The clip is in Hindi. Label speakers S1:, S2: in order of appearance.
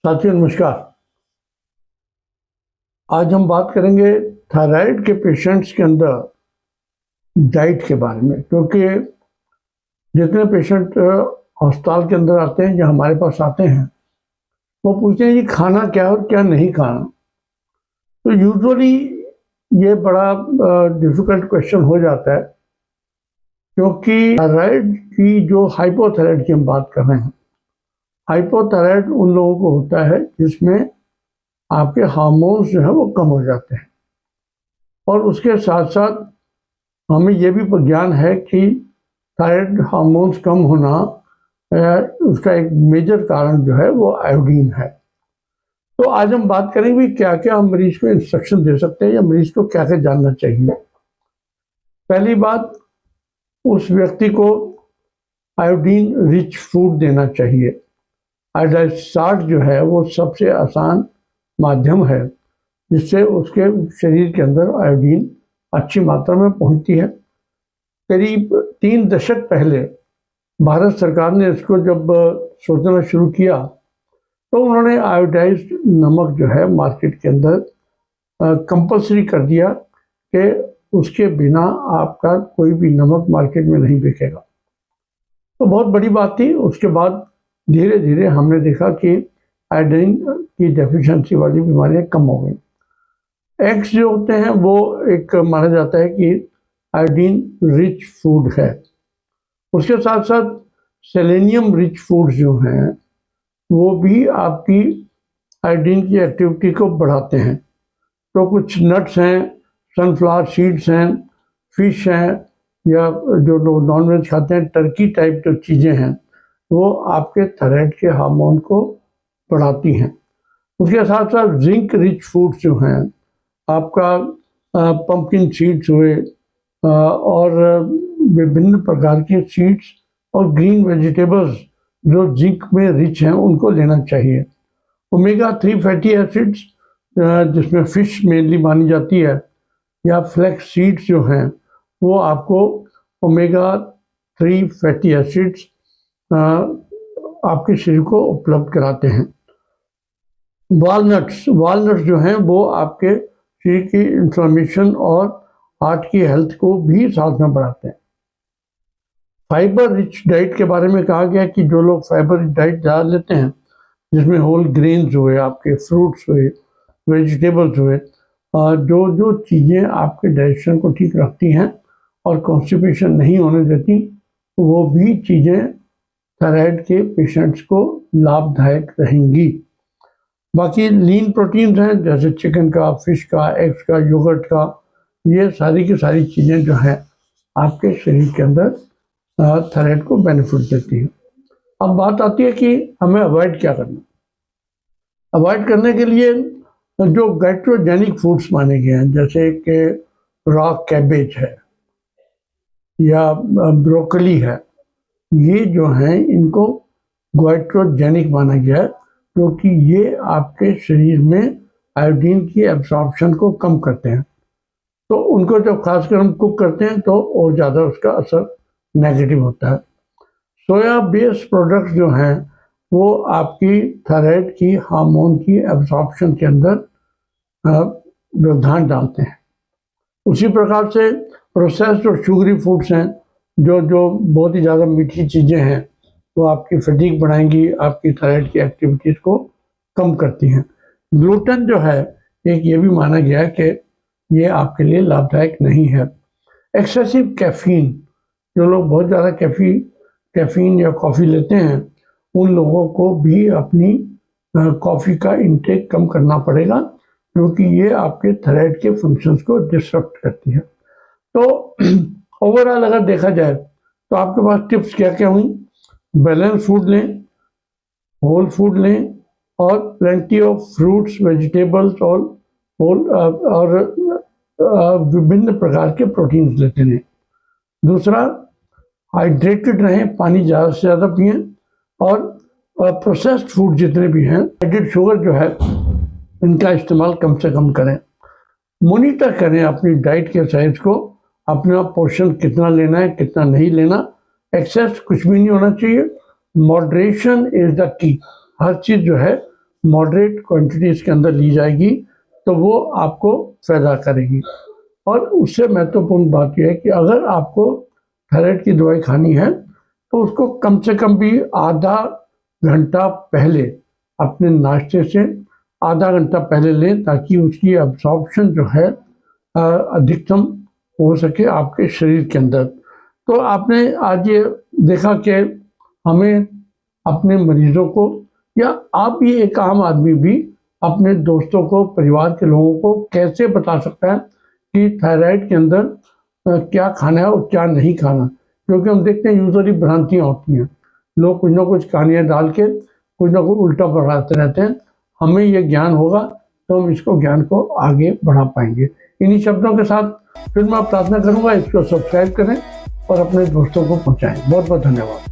S1: साथियों नमस्कार। आज हम बात करेंगे थायराइड के पेशेंट्स के अंदर डाइट के बारे में, क्योंकि जितने पेशेंट अस्पताल के अंदर आते हैं या हमारे पास आते हैं वो पूछते हैं कि खाना क्या है और क्या नहीं खाना। तो यूजुअली ये बड़ा डिफ़िकल्ट क्वेश्चन हो जाता है, क्योंकि थायराइड की जो हाइपोथायराइड की हम बात कर रहे हैं, हाइपोथायराइड उन लोगों को होता है जिसमें आपके हार्मोन्स जो है वो कम हो जाते हैं। और उसके साथ साथ हमें ये भी ज्ञान है कि थायराइड हार्मोन्स कम होना उसका एक मेजर कारण जो है वो आयोडीन है। तो आज हम बात करेंगे क्या क्या हम मरीज को इंस्ट्रक्शन दे सकते हैं या मरीज को क्या क्या जानना चाहिए। पहली बात, उस व्यक्ति को आयोडीन रिच फूड देना चाहिए। आयोडाइज साल्ट जो है वो सबसे आसान माध्यम है जिससे उसके शरीर के अंदर आयोडीन अच्छी मात्रा में पहुंचती है। करीब 3 दशक पहले भारत सरकार ने इसको जब सोचना शुरू किया तो उन्होंने आयोडाइज्ड नमक जो है मार्केट के अंदर कंपलसरी कर दिया कि उसके बिना आपका कोई भी नमक मार्केट में नहीं बिकेगा। तो बहुत बड़ी बात थी। उसके बाद धीरे धीरे हमने देखा कि आयोडीन की डेफिशिएंसी वाली बीमारियां कम हो गई। एग्स जो होते हैं वो एक माना जाता है कि आयोडीन रिच फूड है। उसके साथ साथ सेलेनियम रिच फूड जो हैं वो भी आपकी आयोडीन की एक्टिविटी को बढ़ाते हैं। तो कुछ नट्स हैं, सनफ्लावर सीड्स हैं, फिश हैं, या जो लोग नॉनवेज खाते हैं टर्की टाइप जो चीज़ें हैं वो आपके थायराइड के हार्मोन को बढ़ाती हैं। उसके साथ साथ जिंक रिच फूड्स जो हैं, आपका पंपकिन सीड्स हुए और विभिन्न प्रकार के सीड्स और ग्रीन वेजिटेबल्स जो जिंक में रिच हैं उनको लेना चाहिए। ओमेगा 3 फैटी एसिड्स जिसमें फिश मेनली मानी जाती है, या फ्लैक्स सीड्स जो हैं वो आपको ओमेगा 3 फैटी एसिड्स आपके शरीर को उपलब्ध कराते हैं। वालनट्स जो हैं वो आपके शरीर की इंफ्लेमेशन और हार्ट की हेल्थ को भी साथ में बढ़ाते हैं। फाइबर रिच डाइट के बारे में कहा गया कि जो लोग फाइबर रिच डाइट ज़्यादा लेते हैं, जिसमें होल ग्रेन्स हुए, आपके फ्रूट्स हुए, वेजिटेबल्स हुए, जो जो चीज़ें आपके डाइजेशन को ठीक रखती हैं और कॉन्स्टिपेशन नहीं होने देती, वो भी चीज़ें थायराइड के पेशेंट्स को लाभदायक रहेंगी। बाकी लीन प्रोटीन्स हैं जैसे चिकन का, फिश का, एग्स का, योगर्ट का, ये सारी की सारी चीज़ें जो हैं आपके शरीर के अंदर थायराइड को बेनिफिट देती हैं। अब बात आती है कि हमें अवॉइड क्या करना। अवॉइड करने के लिए जो गैस्ट्रोजेनिक फूड्स माने गए हैं, जैसे कि रॉ कैबेज है या ब्रोकली है, ये जो हैं इनको गैस्ट्रोजेनिक माना गया है, क्योंकि ये आपके शरीर में आयोडीन की एब्जॉर्प्शन को कम करते हैं। तो उनको जब खासकर हम कुक करते हैं तो और ज़्यादा उसका असर नेगेटिव होता है। सोया बेस्ड प्रोडक्ट्स जो हैं वो आपकी थायराइड की हार्मोन की एब्जॉर्प्शन के अंदर व्यवधान डालते हैं। उसी प्रकार से प्रोसेस्ड और शुगरी फूड्स हैं, जो बहुत ही ज़्यादा मीठी चीज़ें हैं, वो आपकी फटीग बढ़ाएंगी, आपकी थायराइड की एक्टिविटीज़ को कम करती हैं। ग्लूटेन जो है एक ये भी माना गया है कि ये आपके लिए लाभदायक नहीं है। एक्सेसिव कैफीन, जो लोग बहुत ज़्यादा कैफीन या कॉफ़ी लेते हैं, उन लोगों को भी अपनी कॉफ़ी का इंटेक कम करना पड़ेगा, क्योंकि ये आपके थायराइड के फंक्शंस को डिस्टर्ब करती है। तो ओवरऑल अगर देखा जाए तो आपके पास टिप्स क्या क्या हुई। बैलेंस फूड लें, होल फूड लें, और प्लेंटी ऑफ फ्रूट्स, वेजिटेबल्स और विभिन्न प्रकार के प्रोटीन्स लेते रहें। दूसरा, हाइड्रेटेड रहें, पानी ज़्यादा से ज़्यादा पिएँ, और प्रोसेस्ड फूड जितने भी हैं, एडेड शुगर जो है, इनका इस्तेमाल कम से कम करें। मॉनिटर करें अपनी डाइट के साइज को, अपना पोर्शन कितना लेना है, कितना नहीं लेना। एक्सेस कुछ भी नहीं होना चाहिए। Moderation is the key. हर चीज़ जो है मॉडरेट क्वांटिटीज़ के अंदर ली जाएगी तो वो आपको फ़ायदा करेगी। और उससे महत्वपूर्ण बात यह है कि अगर आपको थायराइड की दवाई खानी है तो उसको कम से कम भी आधा घंटा पहले, अपने नाश्ते से आधा घंटा पहले लें, ताकि उसकी एब्जॉर्प्शन जो है अधिकतम हो सके आपके शरीर के अंदर। तो आपने आज ये देखा कि हमें अपने मरीजों को, या आप भी एक आम आदमी भी अपने दोस्तों को, परिवार के लोगों को कैसे बता सकता है कि थायराइड के अंदर क्या खाना है और क्या नहीं खाना। क्योंकि हम देखते हैं यूजुअली भ्रांतियाँ होती हैं, लोग कुछ ना कुछ कहानियाँ डाल के कुछ ना कुछ उल्टा पढ़ाते रहते हैं। हमें ये ज्ञान होगा तो हम इसको ज्ञान को आगे बढ़ा पाएंगे। इन्हीं शब्दों के साथ फिर मैं प्रार्थना करूँगा, इसको सब्सक्राइब करें और अपने दोस्तों को पहुँचाएँ। बहुत बहुत धन्यवाद।